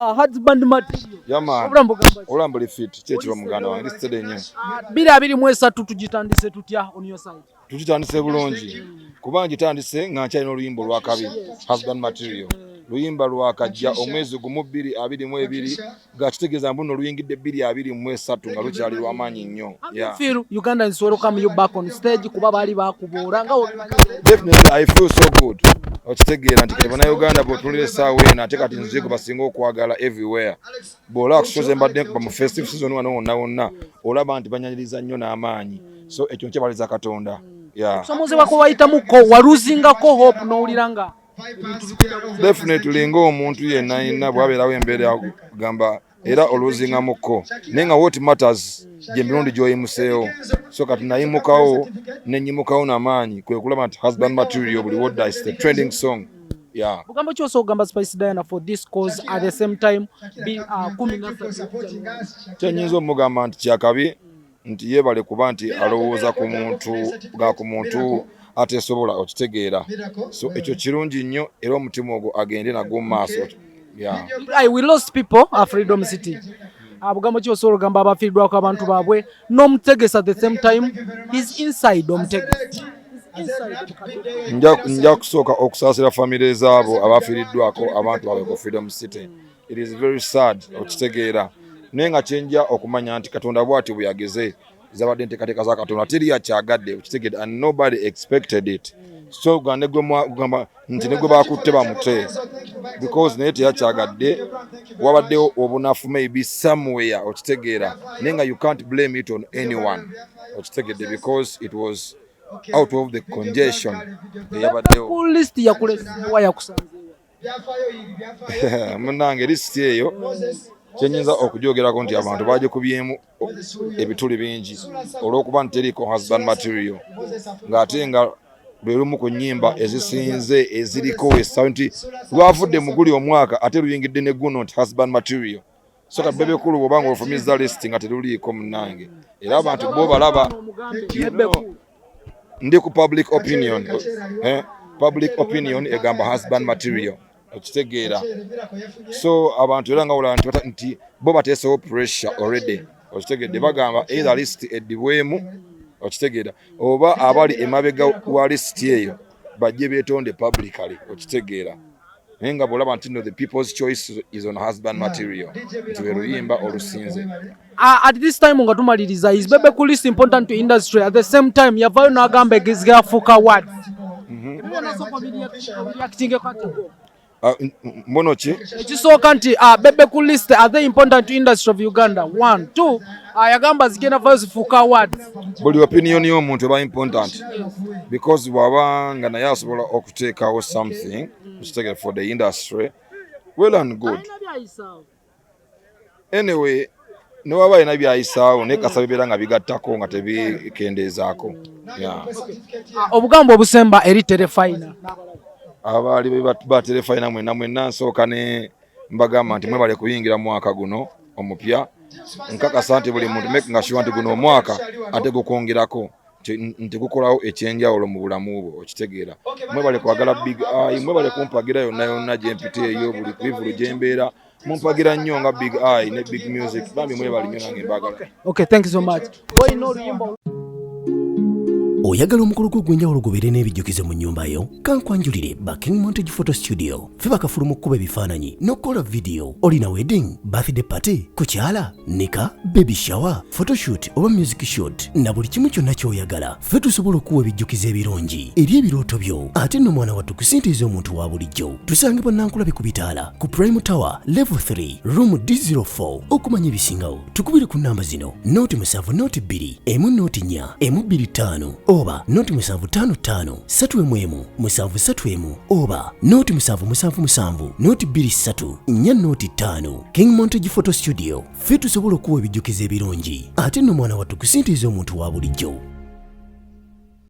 Husband material. Yama. Olambuli fit. Chechi wa muganda wange listed nnyo. 2023 tugitandise tutya on your side. Tugitandise bulungi. Kubanga gitandise nga nkyalina oluyimba lwa kabiri. Husband material. Luyimba lwakajja omwezi gumu 2022 nga kitegeeza mbuno luyingidde 2023 nga lukyali lw'amaanyi nnyo. Feel Ugandans welcome you back on stage kuba bali bakubuura nga definitely I feel so good. Okitegeera nti bana Uganda bw'otulira essaawa eno ate kati nzigo basinga okwagala everywhere. Bw'olaba kusoza embadde nkuba mu festive season wonna olaba nti banyanyiriza nnyo n'amaanyi. So ekyo nkyebaliza Katonda. Somozebwa ko wayitamuko waluzingako hope n'owuliranga. Definitely ng'omuntu yenna bw'abeerawo embeera gamba era oluzingamuko naye nga what matters gye mirundi gy'oyimuseewo. So kati nayimukawo nenyimukawo n'amaanyi kwe kulaba nti husband material buli wodda is the trending song. Bugambo kyose ogamba Spice Diana for this cause at the same time kyenyinza omugamba nti kyakabi nti yeebale kuba nti alowooza ku muntu atesobola okitegeera. So ekyo kirungi nnyo era omutima ogwo agende nagwo mu maaso. We lost people at Freedom City. Bugambo kyose olugamba abafiiriddwako abantu baabwe n'omutegesa at the same time he's inside omutegesa. Nja kusooka okusaasira famire zaabo abafiiriddwako abantu baabwe ku Freedom City. It is very sad okitegeera naye nga kyenja okumanya nti Katonda bw'ati bwe yageze zabadde enteekateeka za Katonda teri yakyagadde okitegeera and nobody expected it. So gamba nti negwe bakutte bamute because naye teyakyagadde wabaddewo obunafu maybe somewhere okitegeera naye nga you can't blame it on anyone okitegedde because it was out of the congestion eyabaddewo. List yakulesewa yakusanzeewa munange lisiti eyo kyenyinza okujoogerako nti abantu bagikubyemu ebituli bingi olw'okuba nti teriko husband material ng'ate nga lwe lumu ku nnyimba ezisinze eziriko essa nti lwavudde mu guli omwaka ate luyingidde ne guno nti husband material. So kati Bebe Cool bw'obanga olufumiza list nga teruliiko munnange era abantu bo balaba ndi ku public opinion egamba husband material okitegeera. So abantu era nga olaba nti bo bateesewo pressure already okitegedde bagamba either list eddibwemu okitegeera oba abali emabega wa list eyo bajje beetonde publicly okitegeera naye nga bw'olaba nti no the people's choice is on husband material nti lwe luyimba olusinze. At this time nga tumaliriza is Bebe Cool is important to industry at the same time yavayo n'agamba egizigafuuka words. Mbono ki ekisooka nti Bebe Cool list are they important to industry of Uganda 1 2 yagamba zigenda vayo zifuuka words. Buli opinion y'omuntu eba important because bw'aba nga naye asobola okuteekawo something for the industry well and good. Anyway newaba alina byayisaawo naye kasaba bibeera nga bigattako nga tebikendeezaako. Obugambo obusemba eri terefayina abaali baterefayina mwenna nsooka ne mbagamba nti mwebale kuyingira mwaka guno omupya nkakasa nti buli muntu making sure nti guno omwaka ate gukongerako nti gukolawo ekyenjawulo mu bulamu bwo okitegeera. Mwebale kwagala Big Eye mwebale kumpagira yonna gyempita eyo buli kwivulu gyembeera mumpagira nnyo nga Big Eye ne Big Music bambi mwebale nnyo nange mbagala. Okay, thank you so much. Oyagala omukolo gw'enjawulo gubeere n'ebijjukizo mu nnyumba yo kankwanjulire ba King Montage Photo Studio fe bakafulu mu kkuba ebifaananyi n'okukola video. Olina wedding, birthday party, kukyala, nika, baby shower, photoshoot oba music shoot na buli kimu kyonna ky'oyagala fe tusobola okuwa ebijjukizo ebirungi eri ebirooto byo ate nno mwana wattu kusintiiza omuntu wa bulijjo. Tusange bannankulabe ku bitaala ku Prime Tower Level 3 Room D04 okumanya ebisingawo tukubire ku nnamba zino noti 7 noti 2 emu noti 4 emu 25 oba noti 755 3 731 oba noti 777 noti 23 4 noti 5. King Montage Photo Studio fe tusobola okuwa ebijjukizo ebirungi ate nno mwana wattu kusintiiza omuntu wa bulijjo.